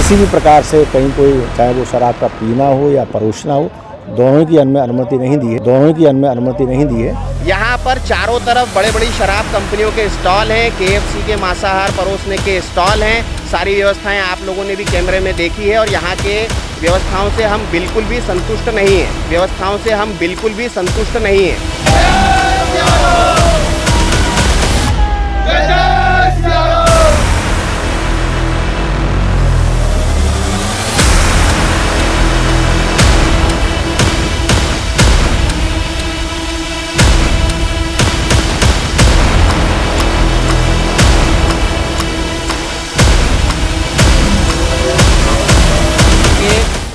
किसी भी प्रकार से कहीं कोई, चाहे वो शराब का पीना हो या परोसना हो, दोनों की हमें अनुमति नहीं दी है। दोनों की हमें अनुमति नहीं दी है। यहाँ पर चारों तरफ बड़े बड़ी शराब कंपनियों के स्टॉल हैं, KFC के मांसाहार परोसने के स्टॉल हैं। सारी व्यवस्थाएं आप लोगों ने भी कैमरे में देखी है और यहाँ के व्यवस्थाओं से हम बिल्कुल भी संतुष्ट नहीं हैं। व्यवस्थाओं से हम बिल्कुल भी संतुष्ट नहीं हैं।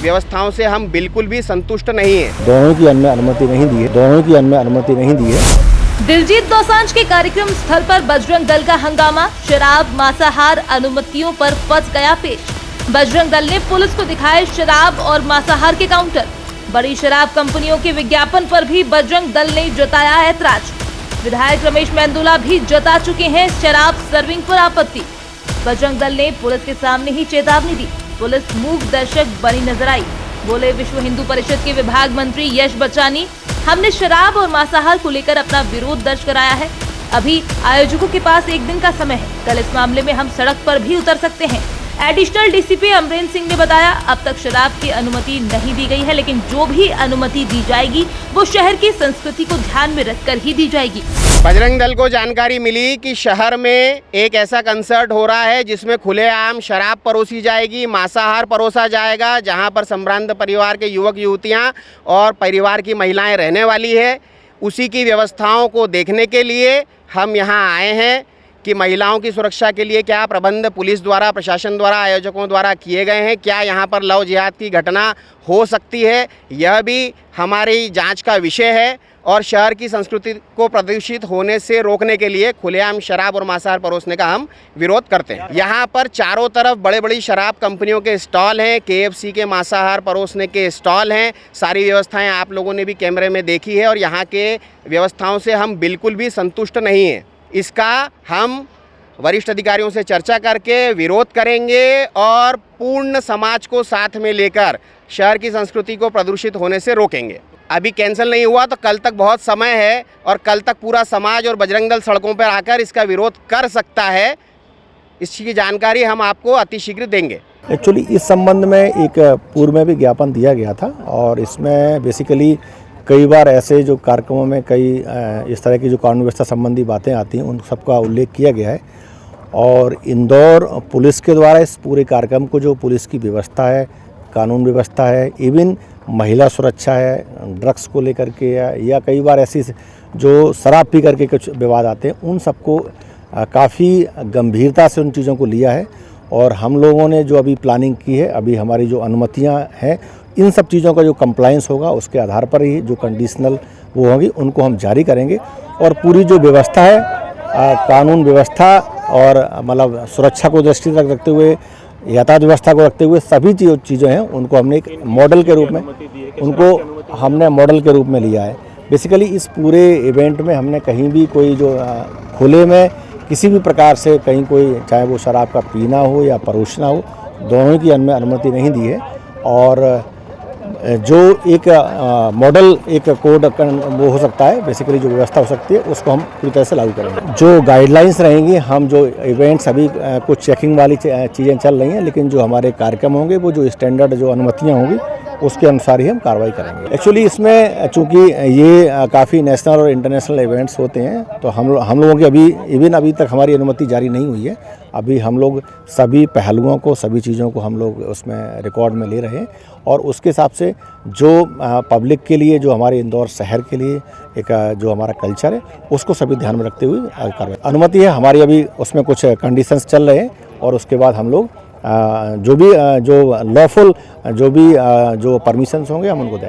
व्यवस्थाओं से हम बिल्कुल भी संतुष्ट नहीं हैं। दोनों की हमें अनुमति नहीं दी है। दोनों की हमें अनुमति नहीं दी है। दिलजीत दोसांझ के कार्यक्रम स्थल पर बजरंग दल का हंगामा, शराब मांसाहार अनुमतियों पर फंस गया पेच। बजरंग दल ने पुलिस को दिखाए शराब और मांसाहार के काउंटर। बड़ी शराब कंपनियों के विज्ञापन पर भी बजरंग दल ने जताया ऐतराज। विधायक रमेश मेंदोला भी जता चुके हैं शराब सर्विंग पर आपत्ति। बजरंग दल ने पुलिस के सामने ही चेतावनी दी। पुलिस मूक दर्शक बनी नजर आई। बोले विश्व हिंदू परिषद के विभाग मंत्री यश बचानी, हमने शराब और मांसाहार को लेकर अपना विरोध दर्ज कराया है। अभी आयोजकों के पास एक दिन का समय है। कल इस मामले में हम सड़क पर भी उतर सकते हैं। एडिशनल डीसीपी अमरेंद्र सिंह ने बताया, अब तक शराब की अनुमति नहीं दी गई है, लेकिन जो भी अनुमति दी जाएगी वो शहर की संस्कृति को ध्यान में रखकर ही दी जाएगी। बजरंग दल को जानकारी मिली कि शहर में एक ऐसा कंसर्ट हो रहा है जिसमें खुलेआम शराब परोसी जाएगी, मांसाहार परोसा जाएगा, जहां पर संभ्रांत परिवार के युवक युवतियां और परिवार की महिलाएं रहने वाली है। उसी की व्यवस्थाओं को देखने के लिए हम यहां आए हैं कि महिलाओं की सुरक्षा के लिए क्या प्रबंध पुलिस द्वारा, प्रशासन द्वारा, आयोजकों द्वारा किए गए हैं, क्या यहाँ पर लव जिहाद की घटना हो सकती है, यह भी हमारी जांच का विषय है। और शहर की संस्कृति को प्रदूषित होने से रोकने के लिए खुलेआम शराब और मांसाहार परोसने का हम विरोध करते हैं। यहाँ पर चारों तरफ बड़े बड़ी शराब कंपनियों के स्टॉल हैं, KFC के मांसाहार परोसने के स्टॉल हैं। सारी व्यवस्थाएं आप लोगों ने भी कैमरे में देखी है और यहाँ के व्यवस्थाओं से हम बिल्कुल भी संतुष्ट नहीं हैं। इसका हम वरिष्ठ अधिकारियों से चर्चा करके विरोध करेंगे और पूर्ण समाज को साथ में लेकर शहर की संस्कृति को प्रदूषित होने से रोकेंगे। अभी कैंसिल नहीं हुआ तो कल तक बहुत समय है और कल तक पूरा समाज और बजरंग दल सड़कों पर आकर इसका विरोध कर सकता है। इसकी जानकारी हम आपको अतिशीघ्र देंगे। एक्चुअली इस संबंध में एक पूर्व में भी ज्ञापन दिया गया था और इसमें बेसिकली कई बार ऐसे जो कार्यक्रमों में कई इस तरह की जो कानून व्यवस्था संबंधी बातें आती हैं उन सबका उल्लेख किया गया है। और इंदौर पुलिस के द्वारा इस पूरे कार्यक्रम को जो पुलिस की व्यवस्था है, कानून व्यवस्था है, इवन महिला सुरक्षा है, ड्रग्स को लेकर के या कई बार ऐसी जो शराब पी करके कुछ विवाद आते हैं, उन सबको काफ़ी गंभीरता से उन चीज़ों को लिया है। और हम लोगों ने जो अभी प्लानिंग की है, अभी हमारी जो अनुमतियां हैं, इन सब चीज़ों का जो कंप्लायंस होगा उसके आधार पर ही जो कंडीशनल वो होगी उनको हम जारी करेंगे। और पूरी जो व्यवस्था है, कानून व्यवस्था और मतलब सुरक्षा को दृष्टि रखते हुए, यातायात व्यवस्था को रखते हुए सभी चीज़ें हैं उनको हमने एक मॉडल के रूप में लिया है। बेसिकली इस पूरे इवेंट में हमने कहीं भी कोई जो खुले में किसी भी प्रकार से कहीं कोई, चाहे वो शराब का पीना हो या परोसना हो, दोनों की हमें अनुमति नहीं दी है। और जो एक मॉडल, एक कोड वो हो सकता है, बेसिकली जो व्यवस्था हो सकती है उसको हम पूरी तरह से लागू करेंगे। जो गाइडलाइंस रहेंगी, हम जो इवेंट्स अभी कुछ चेकिंग वाली चीज़ें चल रही हैं, लेकिन जो हमारे कार्यक्रम होंगे वो जो स्टैंडर्ड जो अनुमतियाँ होंगी उसके अनुसार ही हम कार्रवाई करेंगे। एक्चुअली इसमें चूँकि ये काफ़ी नेशनल और इंटरनेशनल इवेंट्स होते हैं तो हम लोगों की अभी तक हमारी अनुमति जारी नहीं हुई है। अभी हम लोग सभी पहलुओं को, सभी चीज़ों को हम लोग उसमें रिकॉर्ड में ले रहे हैं और उसके हिसाब से जो पब्लिक के लिए, जो हमारे इंदौर शहर के लिए एक जो हमारा कल्चर है उसको सभी ध्यान में रखते हुए कार्रवाई। अनुमति है हमारी, अभी उसमें कुछ कंडीशंस चल रहे हैं और उसके बाद हम लोग जो लॉफुल जो परमिशंस होंगे हम उनको देंगे।